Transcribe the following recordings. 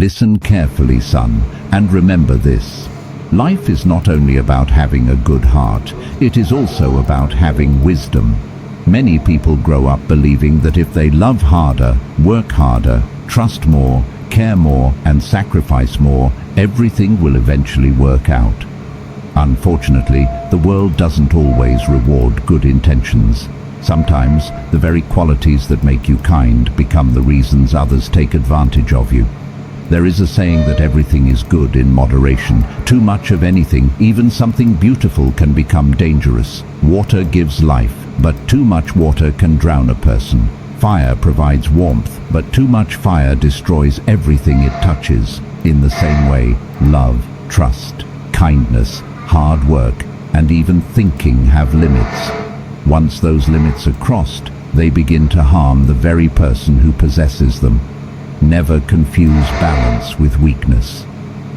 Listen carefully, son, and remember this. Life is not only about having a good heart, it is also about having wisdom. Many people grow up believing that if they love harder, work harder, trust more, care more, and sacrifice more, everything will eventually work out. Unfortunately, the world doesn't always reward good intentions. Sometimes, the very qualities that make you kind become the reasons others take advantage of you. There is a saying that everything is good in moderation. Too much of anything, even something beautiful, can become dangerous. Water gives life, but too much water can drown a person. Fire provides warmth, but too much fire destroys everything it touches. In the same way, love, trust, kindness, hard work, and even thinking have limits. Once those limits are crossed, they begin to harm the very person who possesses them. Never confuse balance with weakness.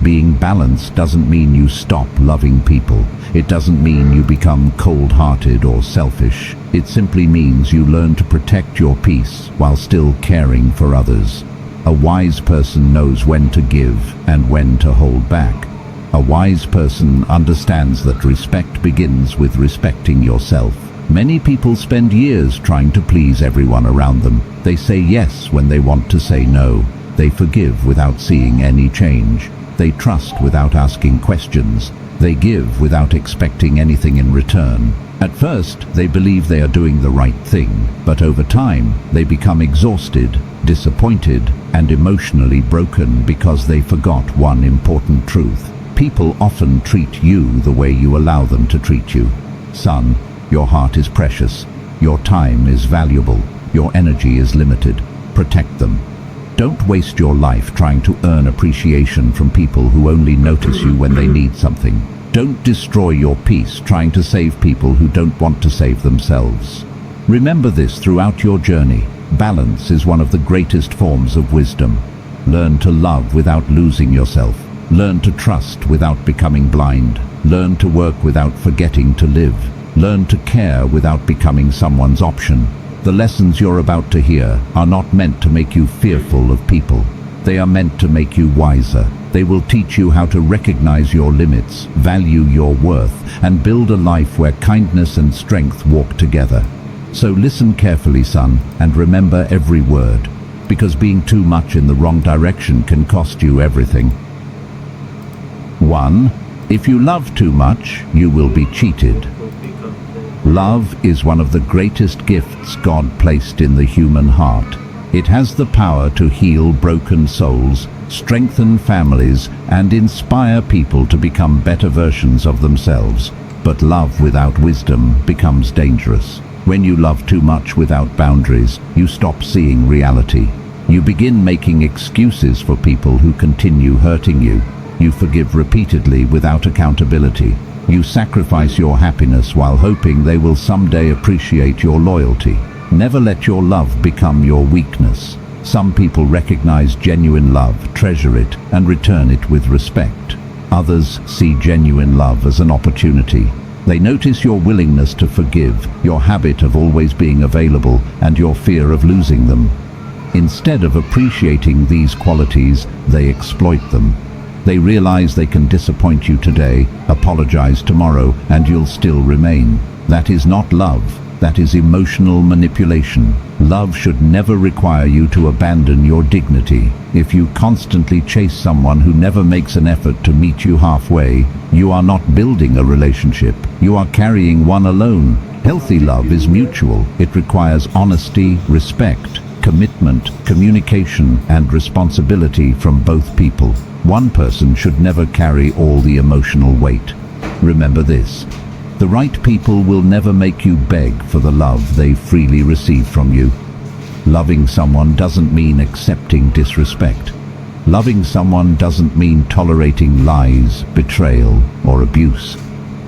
Being balanced doesn't mean you stop loving people. It doesn't mean you become cold-hearted or selfish. It simply means you learn to protect your peace while still caring for others. A wise person knows when to give and when to hold back. A wise person understands that respect begins with respecting yourself. Many people spend years trying to please everyone around them. They say yes when they want to say no. They forgive without seeing any change. They trust without asking questions. They give without expecting anything in return. At first, they believe they are doing the right thing, but over time, they become exhausted, disappointed, and emotionally broken because they forgot one important truth. People often treat you the way you allow them to treat you. Son, your heart is precious. Your time is valuable. Your energy is limited. Protect them. Don't waste your life trying to earn appreciation from people who only notice you when they need something. Don't destroy your peace trying to save people who don't want to save themselves. Remember this throughout your journey. Balance is one of the greatest forms of wisdom. Learn to love without losing yourself. Learn to trust without becoming blind. Learn to work without forgetting to live. Learn to care without becoming someone's option. The lessons you're about to hear are not meant to make you fearful of people. They are meant to make you wiser. They will teach you how to recognize your limits, value your worth, and build a life where kindness and strength walk together. So listen carefully, son, and remember every word, because being too much in the wrong direction can cost you everything. 1. If you love too much, you will be cheated. Love is one of the greatest gifts God placed in the human heart. It has the power to heal broken souls, strengthen families, and inspire people to become better versions of themselves. But love without wisdom becomes dangerous. When you love too much without boundaries, you stop seeing reality. You begin making excuses for people who continue hurting you. You forgive repeatedly without accountability. You sacrifice your happiness while hoping they will someday appreciate your loyalty. Never let your love become your weakness. Some people recognize genuine love, treasure it, and return it with respect. Others see genuine love as an opportunity. They notice your willingness to forgive, your habit of always being available, and your fear of losing them. Instead of appreciating these qualities, they exploit them. They realize they can disappoint you today, apologize tomorrow, and you'll still remain. That is not love. That is emotional manipulation. Love should never require you to abandon your dignity. If you constantly chase someone who never makes an effort to meet you halfway, you are not building a relationship. You are carrying one alone. Healthy love is mutual. It requires honesty, respect, commitment, communication, and responsibility from both people. One person should never carry all the emotional weight. Remember this. The right people will never make you beg for the love they freely receive from you. Loving someone doesn't mean accepting disrespect. Loving someone doesn't mean tolerating lies, betrayal, or abuse.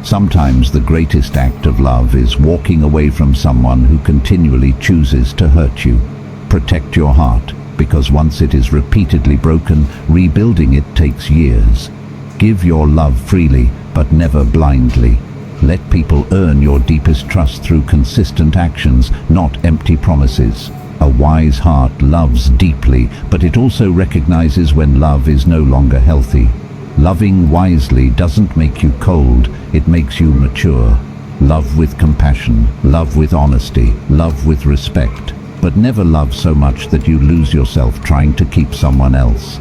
Sometimes the greatest act of love is walking away from someone who continually chooses to hurt you. Protect your heart, because once it is repeatedly broken, rebuilding it takes years. Give your love freely, but never blindly. Let people earn your deepest trust through consistent actions, not empty promises. A wise heart loves deeply, but it also recognizes when love is no longer healthy. Loving wisely doesn't make you cold, it makes you mature. Love with compassion, love with honesty, love with respect, but never love so much that you lose yourself trying to keep someone else.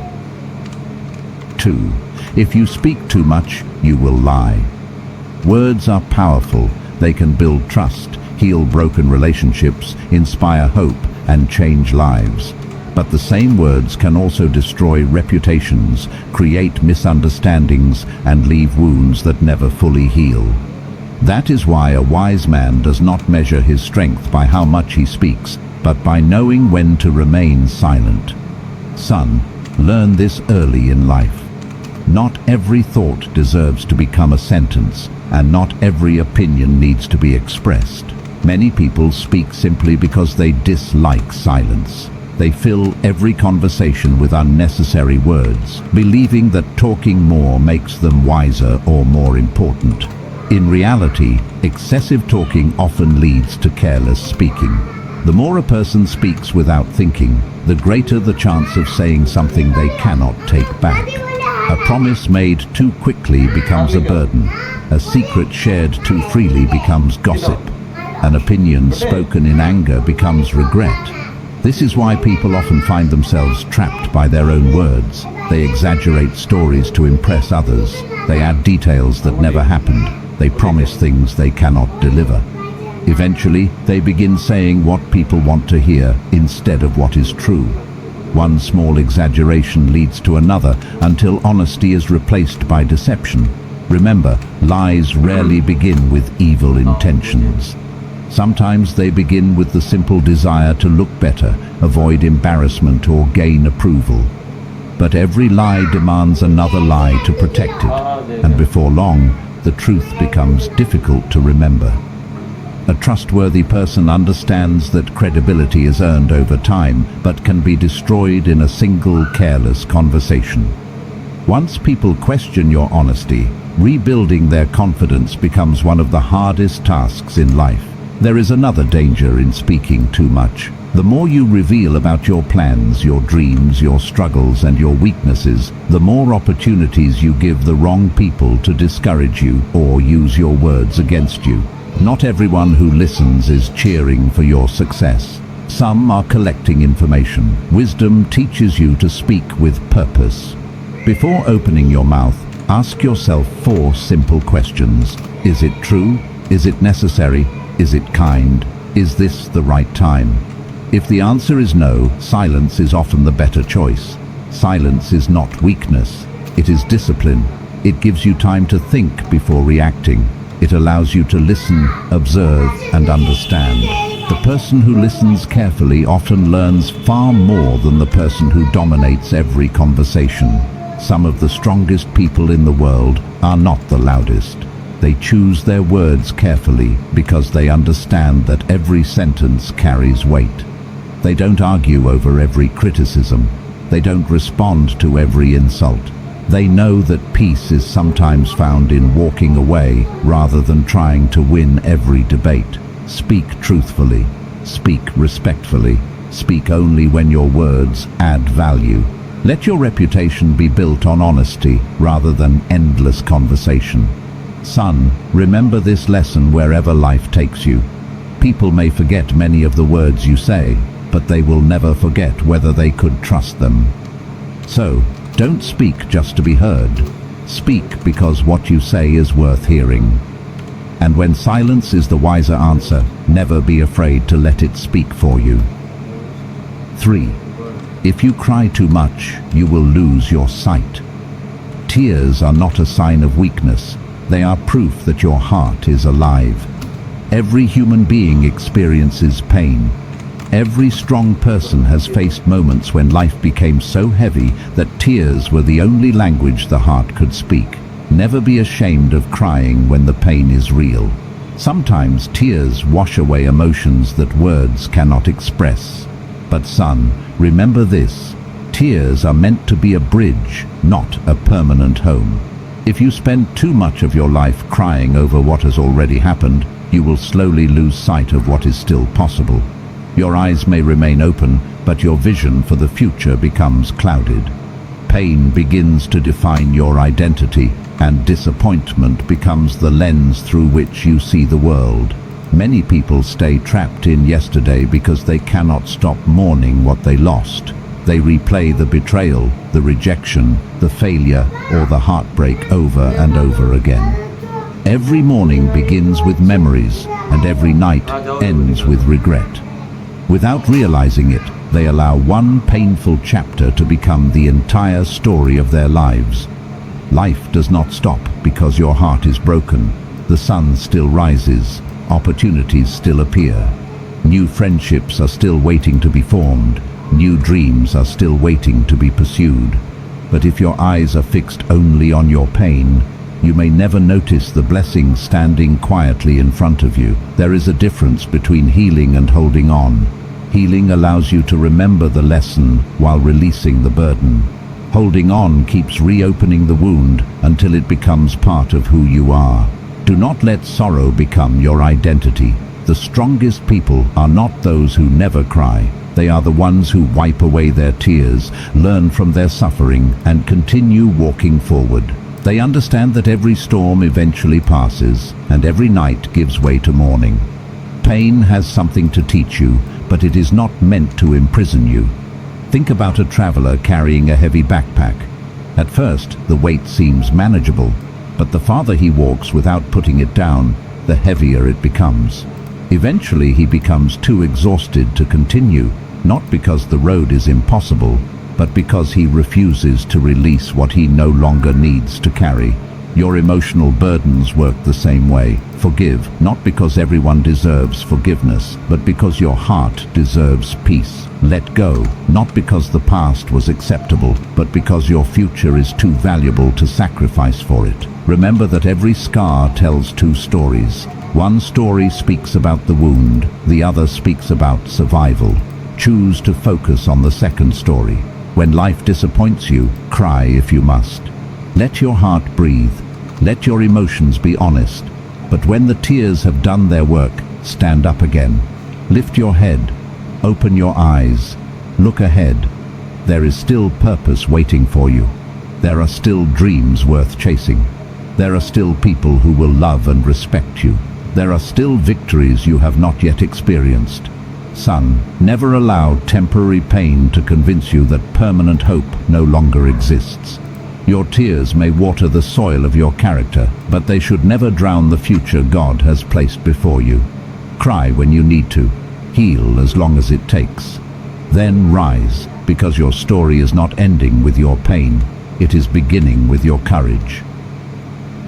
2. If you speak too much, you will lie. Words are powerful. They can build trust, heal broken relationships, inspire hope, and change lives. But the same words can also destroy reputations, create misunderstandings, and leave wounds that never fully heal. That is why a wise man does not measure his strength by how much he speaks, but by knowing when to remain silent. Son, learn this early in life. Not every thought deserves to become a sentence, and not every opinion needs to be expressed. Many people speak simply because they dislike silence. They fill every conversation with unnecessary words, believing that talking more makes them wiser or more important. In reality, excessive talking often leads to careless speaking. The more a person speaks without thinking, the greater the chance of saying something they cannot take back. A promise made too quickly becomes a burden. A secret shared too freely becomes gossip. An opinion spoken in anger becomes regret. This is why people often find themselves trapped by their own words. They exaggerate stories to impress others. They add details that never happened. They promise things they cannot deliver. Eventually, they begin saying what people want to hear instead of what is true. One small exaggeration leads to another until honesty is replaced by deception. Remember, lies rarely begin with evil intentions. Sometimes they begin with the simple desire to look better, avoid embarrassment, or gain approval. But every lie demands another lie to protect it, and before long, the truth becomes difficult to remember. A trustworthy person understands that credibility is earned over time, but can be destroyed in a single careless conversation. Once people question your honesty, rebuilding their confidence becomes one of the hardest tasks in life. There is another danger in speaking too much. The more you reveal about your plans, your dreams, your struggles, and your weaknesses, the more opportunities you give the wrong people to discourage you or use your words against you. Not everyone who listens is cheering for your success. Some are collecting information. Wisdom teaches you to speak with purpose. Before opening your mouth, ask yourself 4 simple questions. Is it true? Is it necessary? Is it kind? Is this the right time? If the answer is no, silence is often the better choice. Silence is not weakness. It is discipline. It gives you time to think before reacting. It allows you to listen, observe, and understand. The person who listens carefully often learns far more than the person who dominates every conversation. Some of the strongest people in the world are not the loudest. They choose their words carefully because they understand that every sentence carries weight. They don't argue over every criticism. They don't respond to every insult. They know that peace is sometimes found in walking away rather than trying to win every debate. Speak truthfully. Speak respectfully. Speak only when your words add value. Let your reputation be built on honesty rather than endless conversation. Son, remember this lesson wherever life takes you. People may forget many of the words you say, but they will never forget whether they could trust them. So, don't speak just to be heard. Speak because what you say is worth hearing. And when silence is the wiser answer, never be afraid to let it speak for you. 3. If you cry too much, you will lose your sight. Tears are not a sign of weakness. They are proof that your heart is alive. Every human being experiences pain. Every strong person has faced moments when life became so heavy that tears were the only language the heart could speak. Never be ashamed of crying when the pain is real. Sometimes tears wash away emotions that words cannot express. But son, remember this: tears are meant to be a bridge, not a permanent home. If you spend too much of your life crying over what has already happened, you will slowly lose sight of what is still possible. Your eyes may remain open, but your vision for the future becomes clouded. Pain begins to define your identity, and disappointment becomes the lens through which you see the world. Many people stay trapped in yesterday because they cannot stop mourning what they lost. They replay the betrayal, the rejection, the failure, or the heartbreak over and over again. Every morning begins with memories, and every night ends with regret. Without realizing it, they allow one painful chapter to become the entire story of their lives. Life does not stop because your heart is broken. The sun still rises, opportunities still appear. New friendships are still waiting to be formed. New dreams are still waiting to be pursued. But if your eyes are fixed only on your pain, you may never notice the blessings standing quietly in front of you. There is a difference between healing and holding on. Healing allows you to remember the lesson while releasing the burden. Holding on keeps reopening the wound until it becomes part of who you are. Do not let sorrow become your identity. The strongest people are not those who never cry. They are the ones who wipe away their tears, learn from their suffering, and continue walking forward. They understand that every storm eventually passes, and every night gives way to morning. Pain has something to teach you, but it is not meant to imprison you. Think about a traveler carrying a heavy backpack. At first, the weight seems manageable, but the farther he walks without putting it down, the heavier it becomes. Eventually, he becomes too exhausted to continue, not because the road is impossible, but because he refuses to release what he no longer needs to carry. Your emotional burdens work the same way. Forgive, not because everyone deserves forgiveness, but because your heart deserves peace. Let go, not because the past was acceptable, but because your future is too valuable to sacrifice for it. Remember that every scar tells two stories. One story speaks about the wound, the other speaks about survival. Choose to focus on the second story. When life disappoints you, cry if you must. Let your heart breathe. Let your emotions be honest. But when the tears have done their work, stand up again. Lift your head. Open your eyes. Look ahead. There is still purpose waiting for you. There are still dreams worth chasing. There are still people who will love and respect you. There are still victories you have not yet experienced. Son, never allow temporary pain to convince you that permanent hope no longer exists. Your tears may water the soil of your character, but they should never drown the future God has placed before you. Cry when you need to. Heal as long as it takes. Then rise, because your story is not ending with your pain. It is beginning with your courage.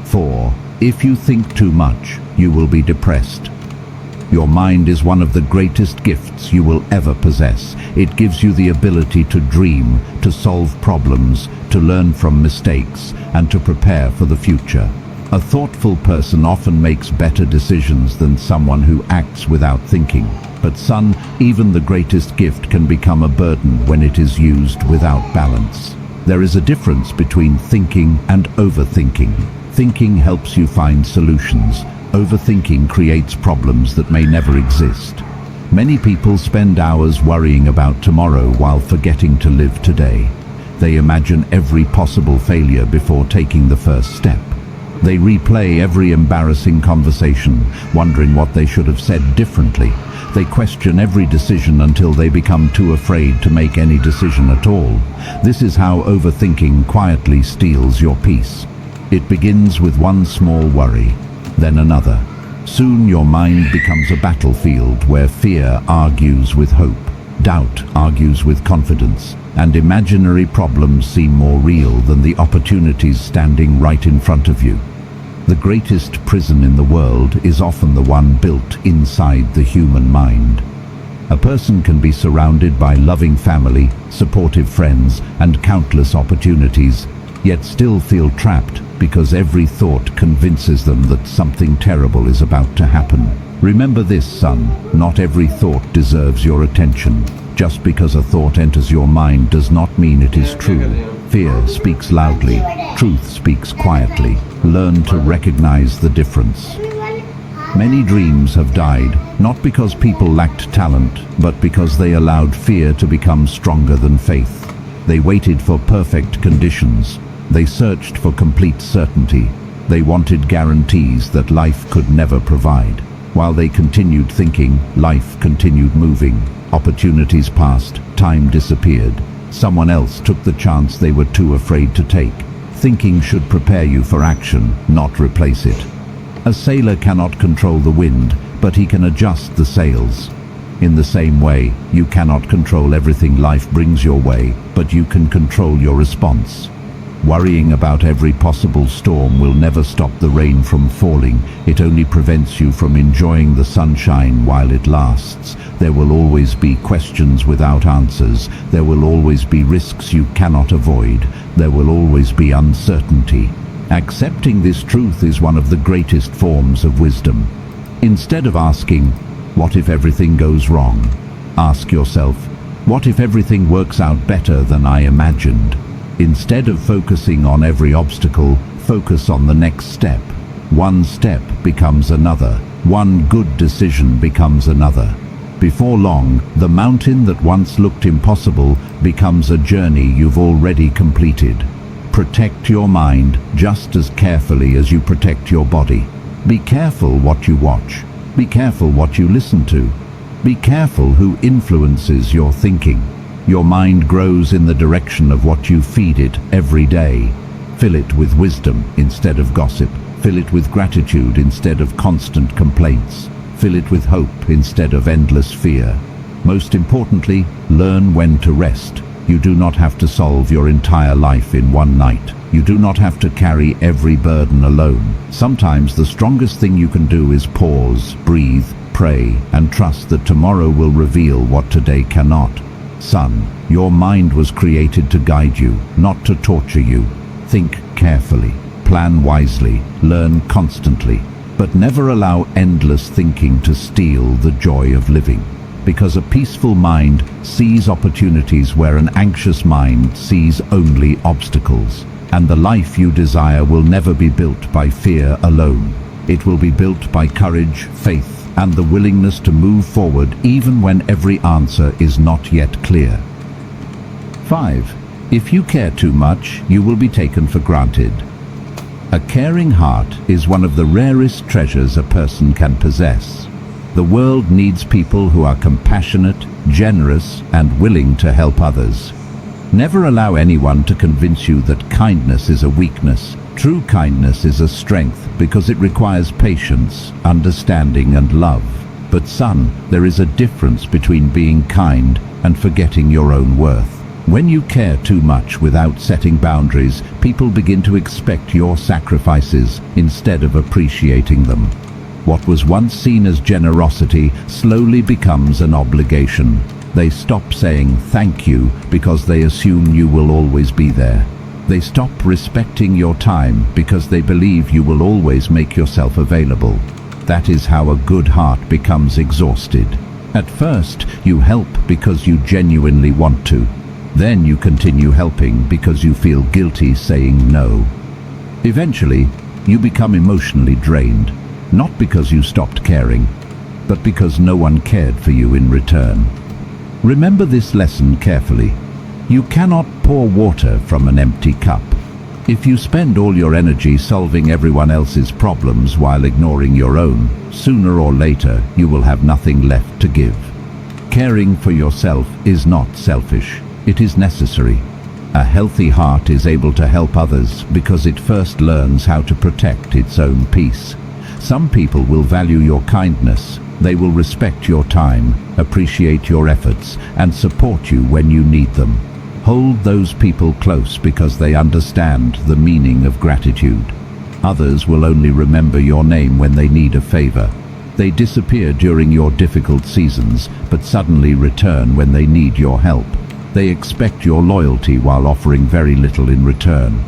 4. If you think too much, you will be depressed. Your mind is one of the greatest gifts you will ever possess. It gives you the ability to dream, to solve problems, to learn from mistakes, and to prepare for the future. A thoughtful person often makes better decisions than someone who acts without thinking. But son, even the greatest gift can become a burden when it is used without balance. There is a difference between thinking and overthinking. Thinking helps you find solutions. Overthinking creates problems that may never exist. Many people spend hours worrying about tomorrow while forgetting to live today. They imagine every possible failure before taking the first step. They replay every embarrassing conversation, wondering what they should have said differently. They question every decision until they become too afraid to make any decision at all. This is how overthinking quietly steals your peace. It begins with one small worry, then another. Soon your mind becomes a battlefield where fear argues with hope, doubt argues with confidence, and imaginary problems seem more real than the opportunities standing right in front of you. The greatest prison in the world is often the one built inside the human mind. A person can be surrounded by loving family, supportive friends, and countless opportunities, yet still feel trapped because every thought convinces them that something terrible is about to happen. Remember this, son, not every thought deserves your attention. Just because a thought enters your mind does not mean it is true. Fear speaks loudly, truth speaks quietly. Learn to recognize the difference. Many dreams have died, not because people lacked talent, but because they allowed fear to become stronger than faith. They waited for perfect conditions. They searched for complete certainty. They wanted guarantees that life could never provide. While they continued thinking, life continued moving. Opportunities passed, time disappeared. Someone else took the chance they were too afraid to take. Thinking should prepare you for action, not replace it. A sailor cannot control the wind, but he can adjust the sails. In the same way, you cannot control everything life brings your way, but you can control your response. Worrying about every possible storm will never stop the rain from falling. It only prevents you from enjoying the sunshine while it lasts. There will always be questions without answers. There will always be risks you cannot avoid. There will always be uncertainty. Accepting this truth is one of the greatest forms of wisdom. Instead of asking, "What if everything goes wrong?" ask yourself, "What if everything works out better than I imagined?" Instead of focusing on every obstacle, focus on the next step. One step becomes another. One good decision becomes another. Before long, the mountain that once looked impossible becomes a journey you've already completed. Protect your mind just as carefully as you protect your body. Be careful what you watch. Be careful what you listen to. Be careful who influences your thinking. Your mind grows in the direction of what you feed it every day. Fill it with wisdom instead of gossip. Fill it with gratitude instead of constant complaints. Fill it with hope instead of endless fear. Most importantly, learn when to rest. You do not have to solve your entire life in one night. You do not have to carry every burden alone. Sometimes the strongest thing you can do is pause, breathe, pray, and trust that tomorrow will reveal what today cannot. Son, your mind was created to guide you, not to torture you. Think carefully, plan wisely, learn constantly, but never allow endless thinking to steal the joy of living. Because a peaceful mind sees opportunities where an anxious mind sees only obstacles. And the life you desire will never be built by fear alone. It will be built by courage, faith, and the willingness to move forward even when every answer is not yet clear. 5. If you care too much, you will be taken for granted. A caring heart is one of the rarest treasures a person can possess. The world needs people who are compassionate, generous, and willing to help others. Never allow anyone to convince you that kindness is a weakness. True kindness is a strength because it requires patience, understanding, and love. But son, there is a difference between being kind and forgetting your own worth. When you care too much without setting boundaries, people begin to expect your sacrifices instead of appreciating them. What was once seen as generosity slowly becomes an obligation. They stop saying thank you because they assume you will always be there. They stop respecting your time because they believe you will always make yourself available. That is how a good heart becomes exhausted. At first, you help because you genuinely want to. Then you continue helping because you feel guilty saying no. Eventually, you become emotionally drained, not because you stopped caring, but because no one cared for you in return. Remember this lesson carefully. You cannot pour water from an empty cup. If you spend all your energy solving everyone else's problems while ignoring your own, sooner or later you will have nothing left to give. Caring for yourself is not selfish. It is necessary. A healthy heart is able to help others because it first learns how to protect its own peace. Some people will value your kindness. They will respect your time, appreciate your efforts, and support you when you need them. Hold those people close because they understand the meaning of gratitude. Others will only remember your name when they need a favor. They disappear during your difficult seasons, but suddenly return when they need your help. They expect your loyalty while offering very little in return.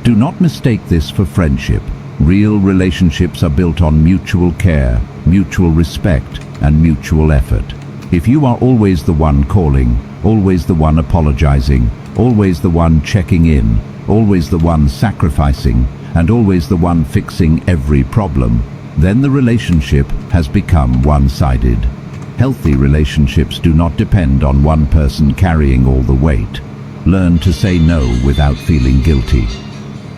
Do not mistake this for friendship. Real relationships are built on mutual care, mutual respect, and mutual effort. If you are always the one calling, always the one apologizing, always the one checking in, always the one sacrificing, and always the one fixing every problem, then the relationship has become one-sided. Healthy relationships do not depend on one person carrying all the weight. Learn to say no without feeling guilty.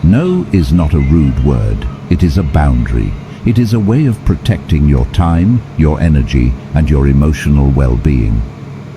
No is not a rude word. It is a boundary. It is a way of protecting your time, your energy, and your emotional well-being.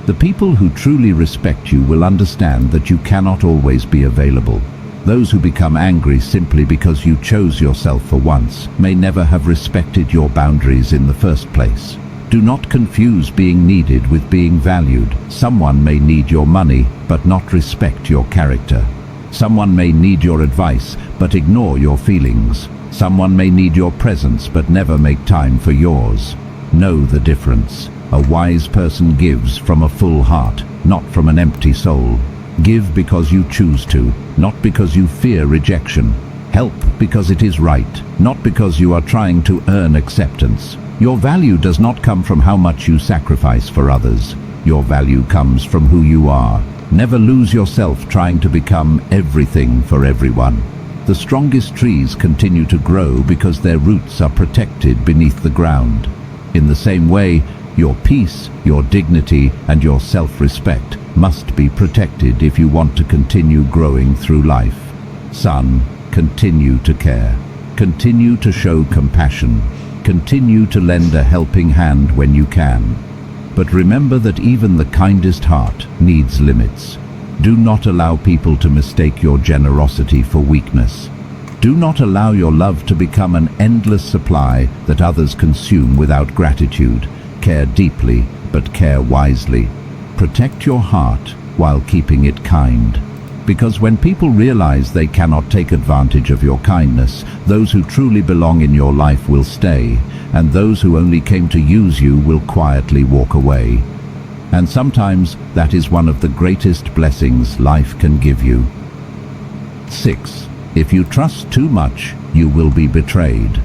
The people who truly respect you will understand that you cannot always be available. Those who become angry simply because you chose yourself for once may never have respected your boundaries in the first place. Do not confuse being needed with being valued. Someone may need your money, but not respect your character. Someone may need your advice, but ignore your feelings. Someone may need your presence, but never make time for yours. Know the difference. A wise person gives from a full heart, not from an empty soul. Give because you choose to, not because you fear rejection. Help because it is right, not because you are trying to earn acceptance. Your value does not come from how much you sacrifice for others. Your value comes from who you are. Never lose yourself trying to become everything for everyone. The strongest trees continue to grow because their roots are protected beneath the ground. In the same way, your peace, your dignity, and your self-respect must be protected if you want to continue growing through life. Son, continue to care. Continue to show compassion. Continue to lend a helping hand when you can. But remember that even the kindest heart needs limits. Do not allow people to mistake your generosity for weakness. Do not allow your love to become an endless supply that others consume without gratitude. Care deeply, but care wisely. Protect your heart while keeping it kind. Because when people realize they cannot take advantage of your kindness, those who truly belong in your life will stay, and those who only came to use you will quietly walk away. And sometimes that is one of the greatest blessings life can give you. 6. If you trust too much, you will be betrayed.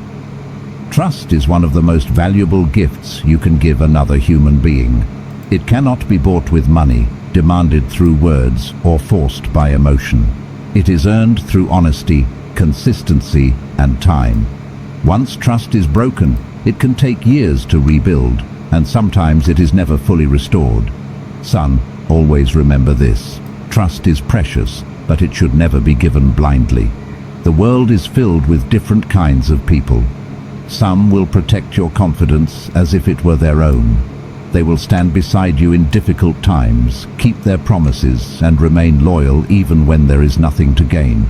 Trust is one of the most valuable gifts you can give another human being. It cannot be bought with money, demanded through words, or forced by emotion. It is earned through honesty, consistency, and time. Once trust is broken, it can take years to rebuild, and sometimes it is never fully restored. Son, always remember this. Trust is precious, but it should never be given blindly. The world is filled with different kinds of people. Some will protect your confidence as if it were their own. They will stand beside you in difficult times, keep their promises, and remain loyal even when there is nothing to gain.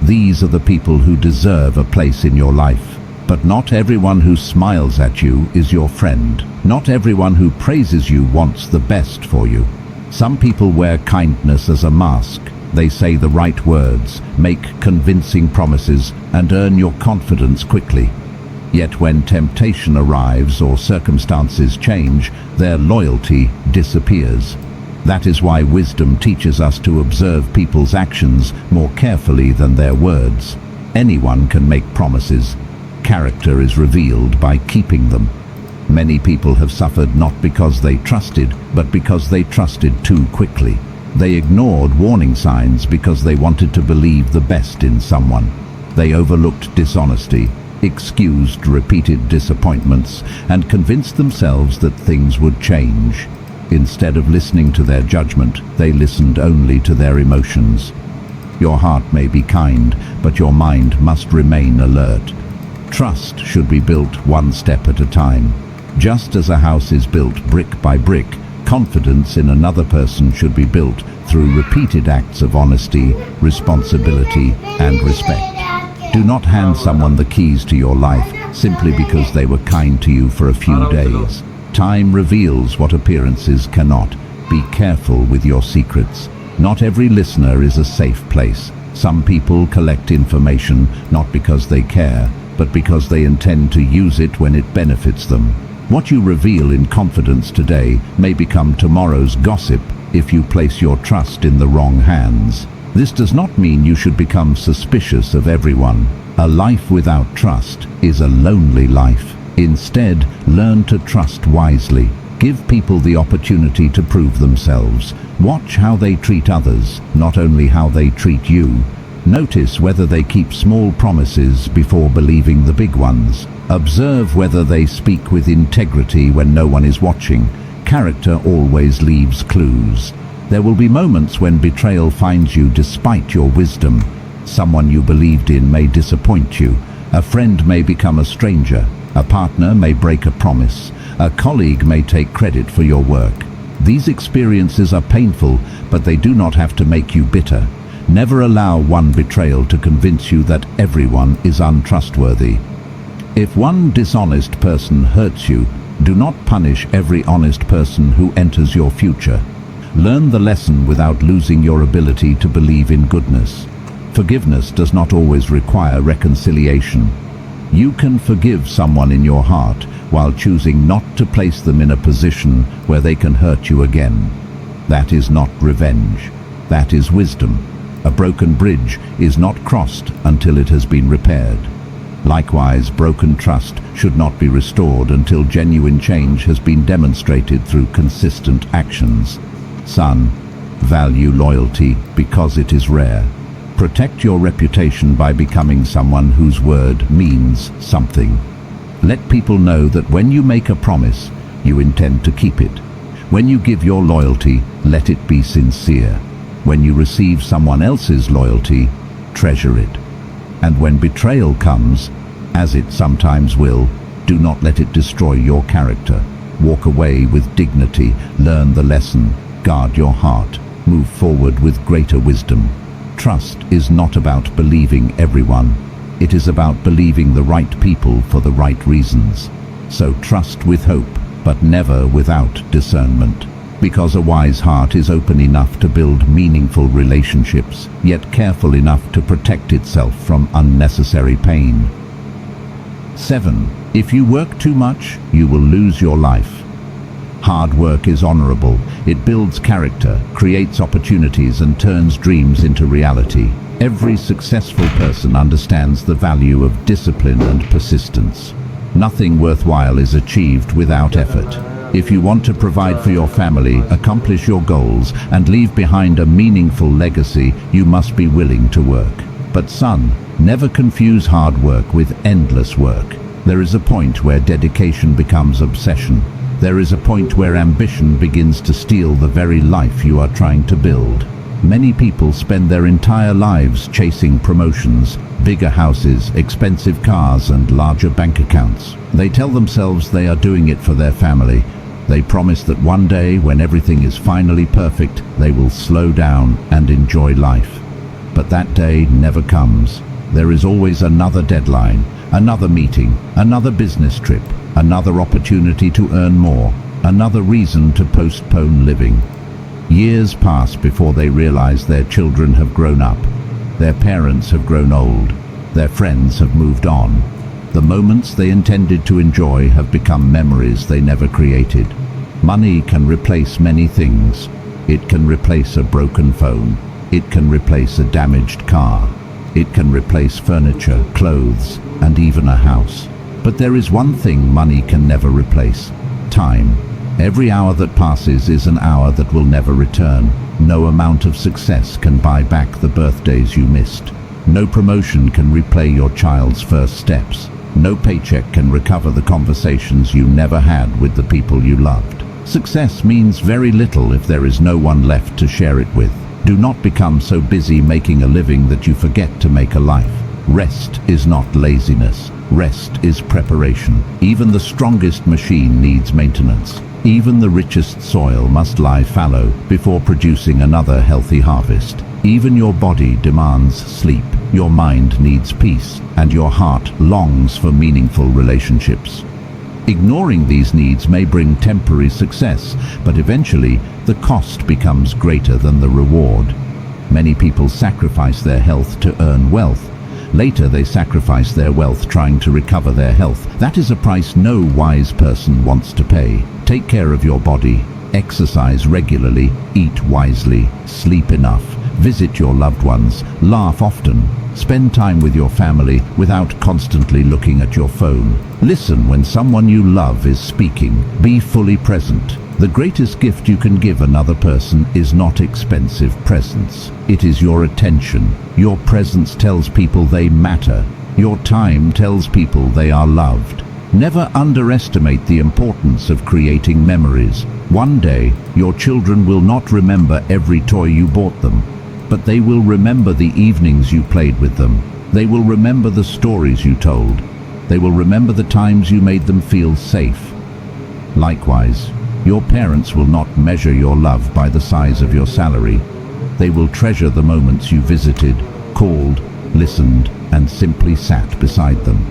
These are the people who deserve a place in your life. But not everyone who smiles at you is your friend. Not everyone who praises you wants the best for you. Some people wear kindness as a mask. They say the right words, make convincing promises, and earn your confidence quickly. Yet when temptation arrives or circumstances change, their loyalty disappears. That is why wisdom teaches us to observe people's actions more carefully than their words. Anyone can make promises. Character is revealed by keeping them. Many people have suffered not because they trusted, but because they trusted too quickly. They ignored warning signs because they wanted to believe the best in someone. They overlooked dishonesty, excused repeated disappointments, and convinced themselves that things would change. Instead of listening to their judgment, they listened only to their emotions. Your heart may be kind, but your mind must remain alert. Trust should be built one step at a time. Just as a house is built brick by brick, confidence in another person should be built through repeated acts of honesty, responsibility, and respect. Do not hand someone the keys to your life simply because they were kind to you for a few days. Time reveals what appearances cannot. Be careful with your secrets. Not every listener is a safe place. Some people collect information not because they care, but because they intend to use it when it benefits them. What you reveal in confidence today may become tomorrow's gossip if you place your trust in the wrong hands. This does not mean you should become suspicious of everyone. A life without trust is a lonely life. Instead, learn to trust wisely. Give people the opportunity to prove themselves. Watch how they treat others, not only how they treat you. Notice whether they keep small promises before believing the big ones. Observe whether they speak with integrity when no one is watching. Character always leaves clues. There will be moments when betrayal finds you despite your wisdom. Someone you believed in may disappoint you. A friend may become a stranger. A partner may break a promise. A colleague may take credit for your work. These experiences are painful, but they do not have to make you bitter. Never allow one betrayal to convince you that everyone is untrustworthy. If one dishonest person hurts you, do not punish every honest person who enters your future. Learn the lesson without losing your ability to believe in goodness. Forgiveness does not always require reconciliation. You can forgive someone in your heart while choosing not to place them in a position where they can hurt you again. That is not revenge. That is wisdom. A broken bridge is not crossed until it has been repaired. Likewise, broken trust should not be restored until genuine change has been demonstrated through consistent actions. Son, value loyalty because it is rare. Protect your reputation by becoming someone whose word means something. Let people know that when you make a promise, you intend to keep it. When you give your loyalty, let it be sincere. When you receive someone else's loyalty, treasure it. And when betrayal comes, as it sometimes will, do not let it destroy your character. Walk away with dignity, learn the lesson, guard your heart, move forward with greater wisdom. Trust is not about believing everyone. It is about believing the right people for the right reasons. So trust with hope, but never without discernment. Because a wise heart is open enough to build meaningful relationships, yet careful enough to protect itself from unnecessary pain. 7. If you work too much, you will lose your life. Hard work is honorable. It builds character, creates opportunities, and turns dreams into reality. Every successful person understands the value of discipline and persistence. Nothing worthwhile is achieved without effort. If you want to provide for your family, accomplish your goals, and leave behind a meaningful legacy, you must be willing to work. But son, never confuse hard work with endless work. There is a point where dedication becomes obsession. There is a point where ambition begins to steal the very life you are trying to build. Many people spend their entire lives chasing promotions, bigger houses, expensive cars, and larger bank accounts. They tell themselves they are doing it for their family. They promise that one day, when everything is finally perfect, they will slow down and enjoy life. But that day never comes. There is always another deadline, another meeting, another business trip, another opportunity to earn more, another reason to postpone living. Years pass before they realize their children have grown up, their parents have grown old, their friends have moved on. The moments they intended to enjoy have become memories they never created. Money can replace many things. It can replace a broken phone. It can replace a damaged car. It can replace furniture, clothes, and even a house. But there is one thing money can never replace: time. Every hour that passes is an hour that will never return. No amount of success can buy back the birthdays you missed. No promotion can replay your child's first steps. No paycheck can recover the conversations you never had with the people you loved. Success means very little if there is no one left to share it with. Do not become so busy making a living that you forget to make a life. Rest is not laziness. Rest is preparation. Even the strongest machine needs maintenance. Even the richest soil must lie fallow before producing another healthy harvest. Even your body demands sleep. Your mind needs peace, and your heart longs for meaningful relationships. Ignoring these needs may bring temporary success, but eventually the cost becomes greater than the reward. Many people sacrifice their health to earn wealth. Later they sacrifice their wealth trying to recover their health. That is a price no wise person wants to pay. Take care of your body. Exercise regularly. Eat wisely. Sleep enough. Visit your loved ones. Laugh often. Spend time with your family without constantly looking at your phone. Listen when someone you love is speaking. Be fully present. The greatest gift you can give another person is not expensive presents. It is your attention. Your presence tells people they matter. Your time tells people they are loved. Never underestimate the importance of creating memories. One day, your children will not remember every toy you bought them, but they will remember the evenings you played with them. They will remember the stories you told. They will remember the times you made them feel safe. Likewise, your parents will not measure your love by the size of your salary. They will treasure the moments you visited, called, listened, and simply sat beside them.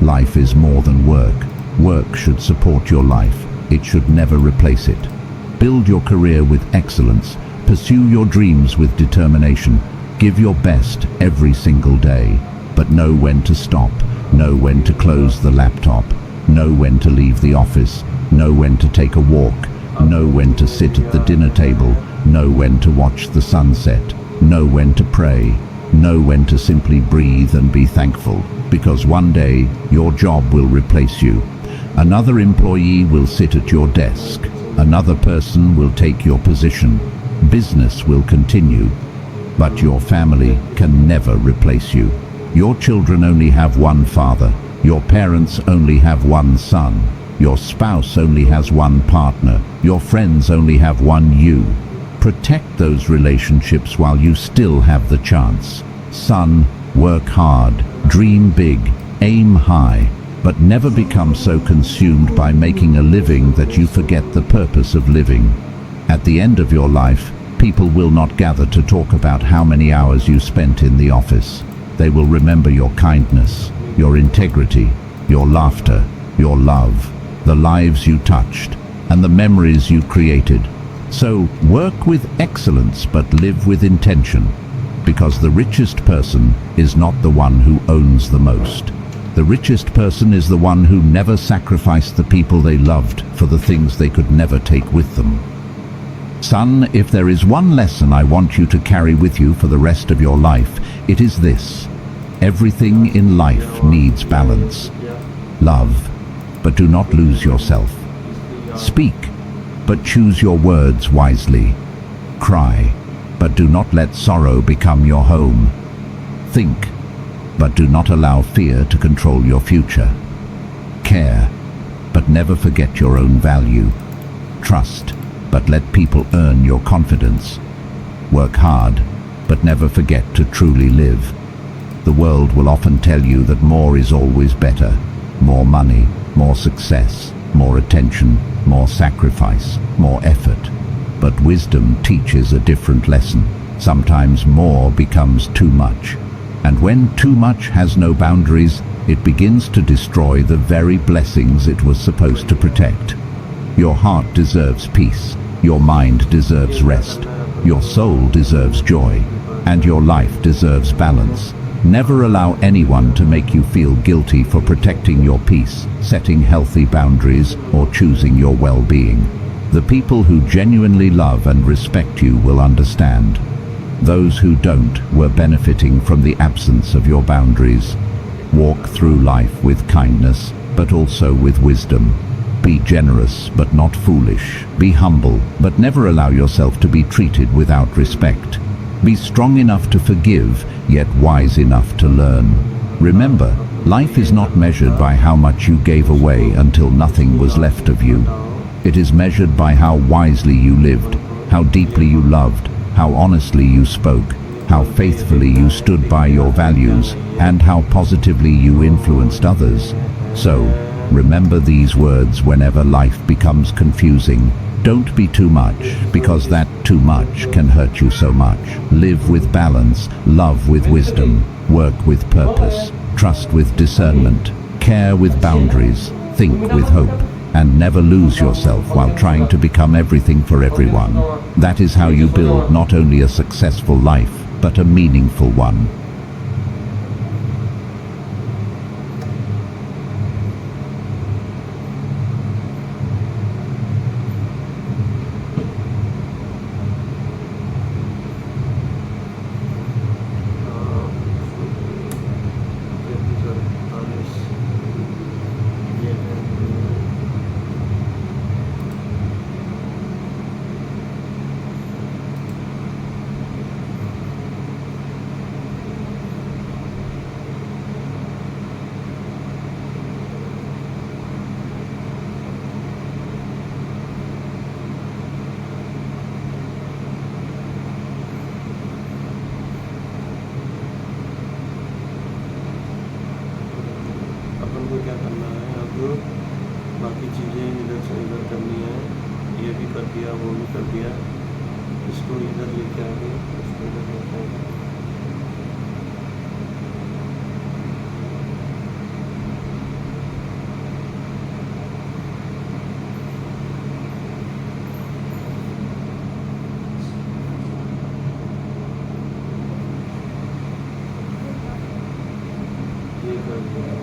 Life is more than work. Work should support your life. It should never replace it. Build your career with excellence. Pursue your dreams with determination. Give your best every single day. But know when to stop. Know when to close the laptop. Know when to leave the office. Know when to take a walk. Know when to sit at the dinner table. Know when to watch the sunset. Know when to pray. Know when to simply breathe and be thankful. Because one day, your job will replace you. Another employee will sit at your desk. Another person will take your position. Business will continue. But your family can never replace you. Your children only have one father. Your parents only have one son. Your spouse only has one partner. Your friends only have one you. Protect those relationships while you still have the chance. Son, work hard, dream big, aim high, but never become so consumed by making a living that you forget the purpose of living. At the end of your life, people will not gather to talk about how many hours you spent in the office. They will remember your kindness, your integrity, your laughter, your love, the lives you touched, and the memories you created. So work with excellence but live with intention, because the richest person is not the one who owns the most. The richest person is the one who never sacrificed the people they loved for the things they could never take with them. Son, if there is one lesson I want you to carry with you for the rest of your life, it is this: everything in life needs balance. Love, but do not lose yourself. Speak, but choose your words wisely. Cry, but do not let sorrow become your home. Think, but do not allow fear to control your future. Care, but never forget your own value. Trust, but let people earn your confidence. Work hard, but never forget to truly live. The world will often tell you that more is always better. More money, more success, more attention, more sacrifice, more effort. But wisdom teaches a different lesson. Sometimes more becomes too much. And when too much has no boundaries, it begins to destroy the very blessings it was supposed to protect. Your heart deserves peace. Your mind deserves rest. Your soul deserves joy. And your life deserves balance. Never allow anyone to make you feel guilty for protecting your peace, setting healthy boundaries, or choosing your well-being. The people who genuinely love and respect you will understand. Those who don't were benefiting from the absence of your boundaries. Walk through life with kindness, but also with wisdom. Be generous, but not foolish. Be humble, but never allow yourself to be treated without respect. Be strong enough to forgive, yet wise enough to learn. Remember, life is not measured by how much you gave away until nothing was left of you. It is measured by how wisely you lived, how deeply you loved, how honestly you spoke, how faithfully you stood by your values, and how positively you influenced others. So, remember these words whenever life becomes confusing. Don't be too much, because that too much can hurt you so much. Live with balance, love with wisdom, work with purpose, trust with discernment, care with boundaries, think with hope, and never lose yourself while trying to become everything for everyone. That is how you build not only a successful life, but a meaningful one. बाकी चीज़ें इधर से इधर करनी है, ये भी कर दिया, वो भी कर दिया, इसको इधर लेके आ गए, इसको इधर लेके आ गए। ये कर दिया।